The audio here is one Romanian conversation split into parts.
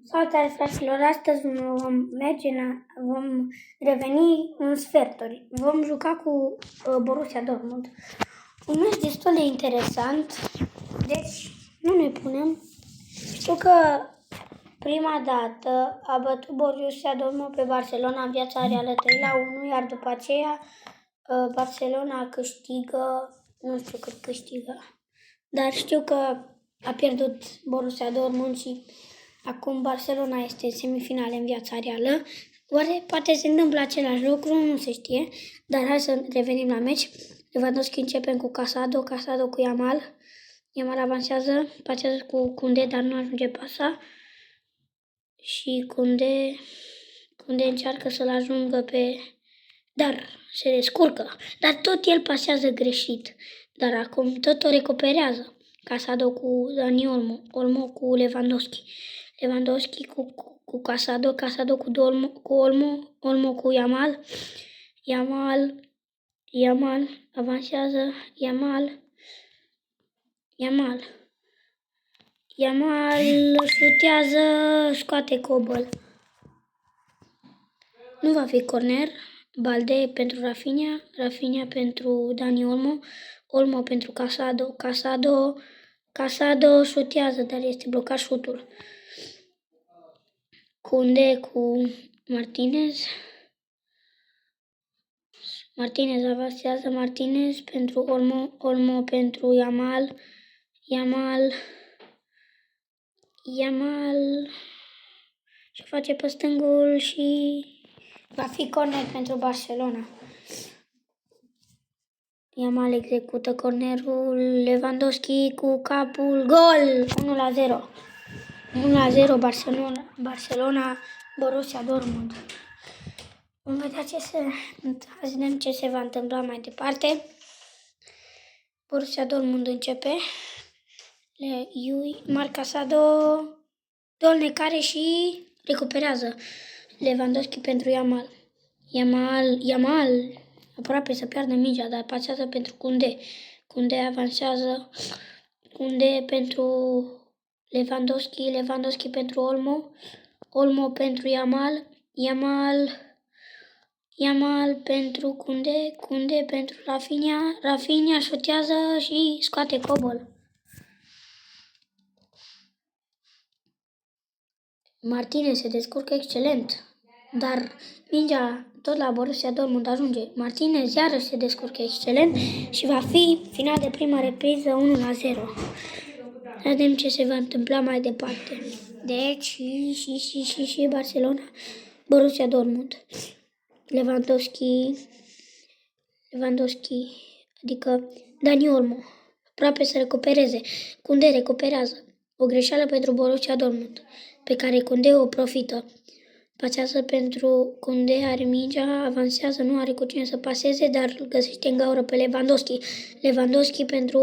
Salutare, fraților! Astăzi vom reveni în sferturi. Vom juca cu Borussia Dortmund. Un meci destul de interesant, deci nu ne punem. Știu că prima dată a bătut Borussia Dortmund pe Barcelona în viața reală 3-1, iar după aceea Barcelona câștigă, nu știu cât câștigă, dar știu că a pierdut Borussia Dortmund și acum Barcelona este în semifinale în viața reală. Poate se întâmplă același lucru, nu se știe, dar hai să revenim la meci. Lewandowski începem cu Casado cu Yamal. Yamal avansează, pasează cu Koundé, dar nu ajunge pasa. Și Koundé încearcă să-l ajungă dar se descurcă. Dar tot el pasează greșit. Dar acum tot o recuperează. Casado cu Dani Olmo cu Lewandowski. Lewandowski cu Casado cu Olmo cu Yamal. Yamal avansează. Yamal șutează, scoate Cobel. Nu va fi corner. Balde pentru Rafinha pentru Dani Olmo pentru Casado șutează, dar este blocat șutul. Koundé cu Martinez avansează, Martinez pentru Olmo pentru Yamal și face pe stângul și va fi corner pentru Barcelona. Yamal execută cornerul, Lewandowski cu capul, gol! 1-0 Barcelona, Borussia Dortmund. Vom vedea ce se va întâmpla mai departe. Borussia Dortmund începe. Casado, necare și recuperează. Lewandowski pentru Yamal aproape să piardă mingea, dar pasează pentru Koundé. Koundé avansează. Koundé pentru Lewandowski pentru Olmo pentru Yamal pentru Koundé pentru Rafinha șutează și scoate Cobel. Martinez se descurcă excelent, dar mingea tot la Borussia Dortmund ajunge. Martinez iarăși se descurcă excelent și va fi final de prima repriză 1-0. Vedem ce se va întâmpla mai departe. Deci și Barcelona, Borussia Dortmund. Lewandowski, adică Dani Olmo, aproape să recupereze. Koundé recuperează. O greșeală pentru Borussia Dortmund, pe care Koundé o profită. Pasează pentru Koundé, are mingea, avansează, nu are cu cine să paseze, dar îl găsește în gaură pe Lewandowski pentru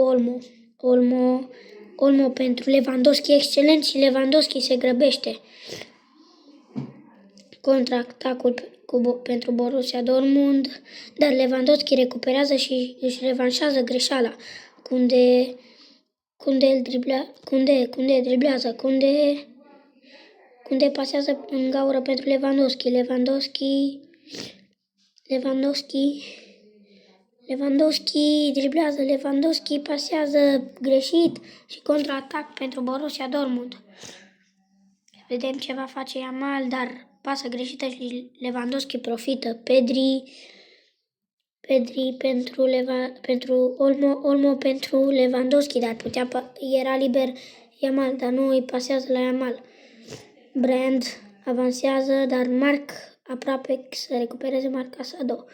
Olmo pentru Lewandowski, excelent, și Lewandowski se grăbește. Contraatacul pentru Borussia Dortmund, dar Lewandowski recuperează și își revanșează greșeala. Koundé driblează, Koundé pasează în gaură pentru Lewandowski driblează, Lewandowski pasează greșit și contraatac pentru Borussia Dortmund. Vedem ce va face Yamal, dar pasă greșită și Lewandowski profită. Pedri pentru Olmo pentru Lewandowski, dar era liber Yamal, dar nu îi pasează la Yamal. Brand avansează, dar aproape să recupereze Casado.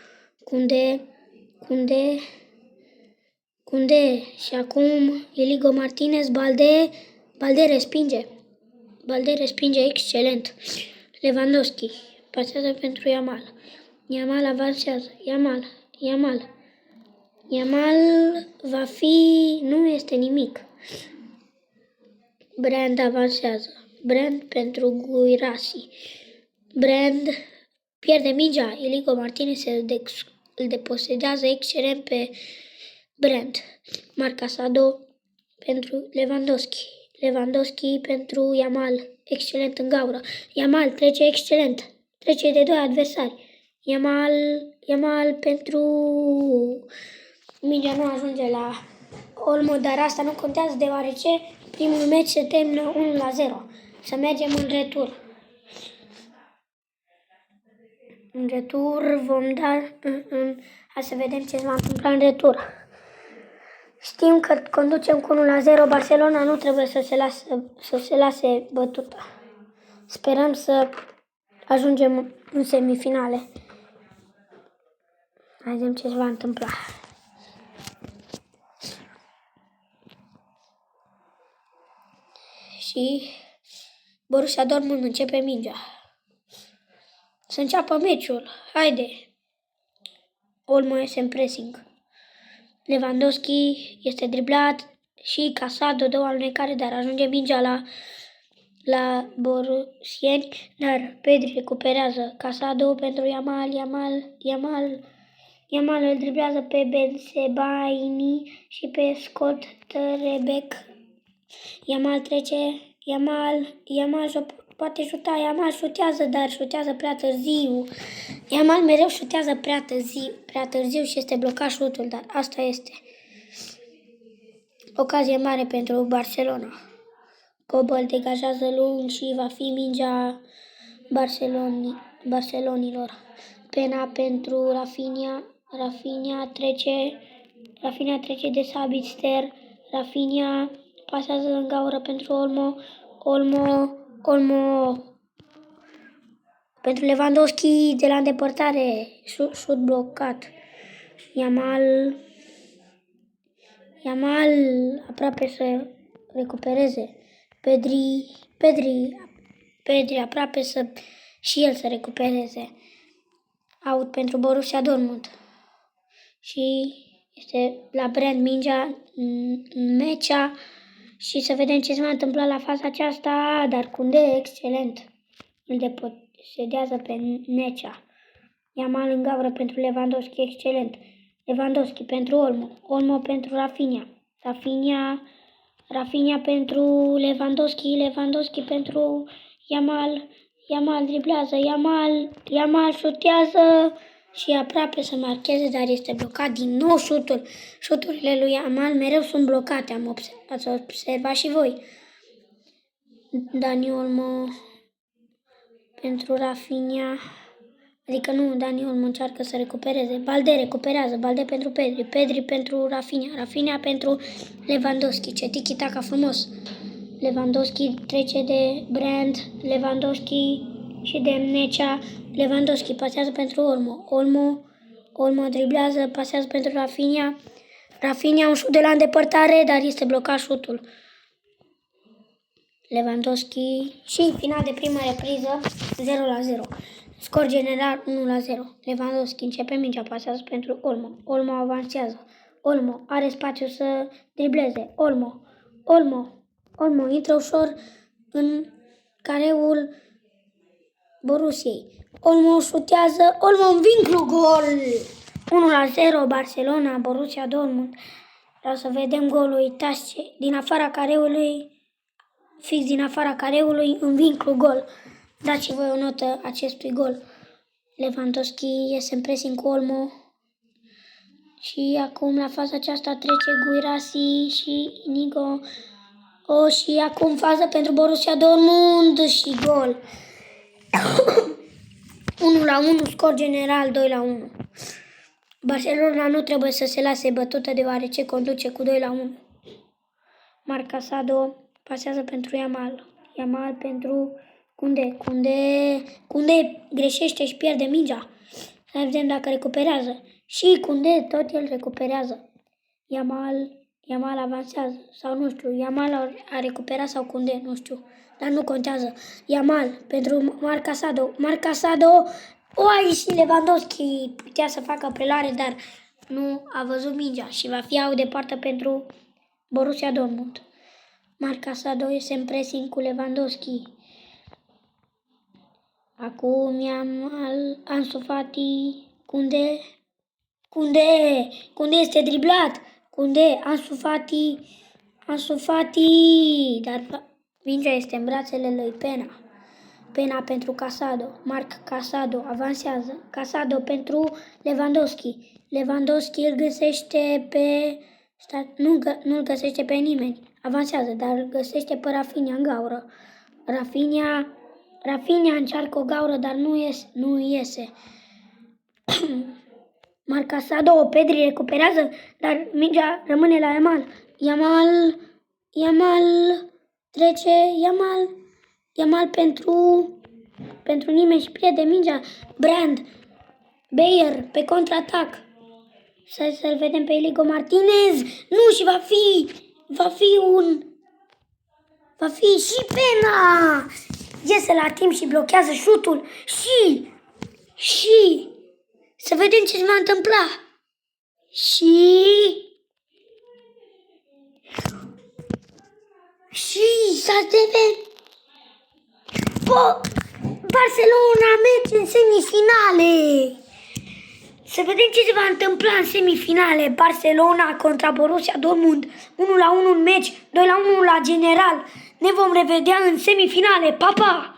Koundé și acum Inigo Martinez, Balde respinge excelent. Lewandowski pasează pentru Yamal avansează. Yamal va fi, nu este nimic. Brand avansează. Brand pentru Guirassy. Brand pierde mingea. Inigo Martinez îl deposedează excelent pe Brand. Casado pentru Lewandowski pentru Yamal, excelent în gaură. Yamal trece excelent, trece de 2 adversari. Yamal pentru... Mingea nu ajunge la Olmo, dar asta nu contează deoarece primul meci se termină 1-0. Să mergem în retur. În retur vom da... Hai să vedem ce se va întâmpla în retur. Știm că conducem cu 1-0, Barcelona nu trebuie să se lase bătută. Sperăm să ajungem în semifinale. Hai să vedem ce se va întâmpla. Și Borussia Dortmund începe mingea. Să înceapă meciul. Haide! Olmo este în pressing. Lewandowski este driblat și Casado dă o alunecare, dar ajunge mingea la borusieni, dar Pedri recuperează. Casado pentru Yamal îl driblează pe Bensebaini și pe Scott Trebec. Yamal trece, Yamal poate șuta, Yamal șutează, dar șutează prea târziu. Yamal mereu șutează prea târziu și este blocat șutul, dar asta este. Ocazie mare pentru Barcelona. Cobel degajează lung și va fi mingea barcelonilor. Pena pentru Rafinha. Rafinha trece de Sabitzer. Rafinha pasează în gaură pentru Olmo pentru Lewandowski de la îndepărtare. Șut blocat. Yamal aproape să recupereze. Pedri aproape și el să recupereze. Out pentru Borussia Dortmund. Și este la Brand mingea în mecea și să vedem ce se va întâmpla la faza aceasta, dar Koundé excelent. Îl deposedează pe Necea. Yamal în gaură pentru Lewandowski, excelent. Lewandowski pentru Olmo pentru Rafinha pentru Lewandowski pentru Yamal driblează, Yamal șutează și aproape să marcheze, dar este blocat din nou șutul. Șuturile lui Yamal mereu sunt blocate, ați observat și voi. Dani Olmo pentru Rafinha, adică nu, Dani Olmo încearcă să recupereze. Balde recuperează, Balde pentru Pedri pentru Rafinha pentru Lewandowski. Ce tiki-taka frumos. Lewandowski trece de Brand, Lewandowski și de Necea. Lewandowski pasează pentru Olmo driblează, pasează pentru Rafinha un șut de la îndepărtare, dar este blocat șutul. Lewandowski și final de primă repriză 0-0. Scor general 1-0. Lewandowski începe mingea, pasează pentru Olmo avansează. Olmo are spațiu să dribleze. Olmo intră ușor în careul Borussiei. Olmo șutează, Olmo în vincul, gol! 1-0 Barcelona, Borussia Dortmund. Vreau să vedem golul, uitați ce, fix din afara careului, în vincul, gol. Dați voi o notă acestui gol. Lewandowski iese în pressing cu Olmo. Și acum la faza aceasta trece Guirassy și Inigo. Și acum fază pentru Borussia Dortmund și gol. 1-1, scor general 2-1. Barcelona nu trebuie să se lase bătută deoarece conduce cu 2-1. Marc Casado pasează pentru Yamal pentru Koundé greșește și pierde mingea. Să vedem dacă recuperează. Și Koundé tot el recuperează. Yamal avansează sau nu știu. Yamal a recuperat sau Koundé, nu știu. Dar nu contează. Yamal pentru Marc Casado. Și Lewandowski putea să facă preluare, dar nu a văzut mingea și va fi out de poartă pentru Borussia Dortmund. Marc Casado este în pressing cu Lewandowski. Acum Yamal, Ansu Fati, Koundé este driblat. Ansu Fati Ansu Fati, dar mingea este în brațele lui Pena. Pena pentru Casado. Marc Casado avansează. Casado pentru Lewandowski. Lewandowski îl găsește pe... Nu-l găsește pe nimeni. Avansează, dar îl găsește pe Rafinha în gaură. Rafinha încearcă o gaură, dar nu iese. Marc Casado, Pedri recuperează, dar mingea rămâne la Yamal trece, Yamal pentru nimeni și pierde mingea. Brand, Bayer pe contraatac. Să-l vedem pe Inigo Martinez. Nu, și va fi și Pena. Iese la timp și blochează șutul și să vedem ce se va întâmpla. Și s-a devenit Barcelona merge în semifinale. Să vedem ce se va întâmpla în semifinale. Barcelona contra Borussia Dortmund. 1-1 în meci, 2-1 la general. Ne vom revedea în semifinale. Pa, pa!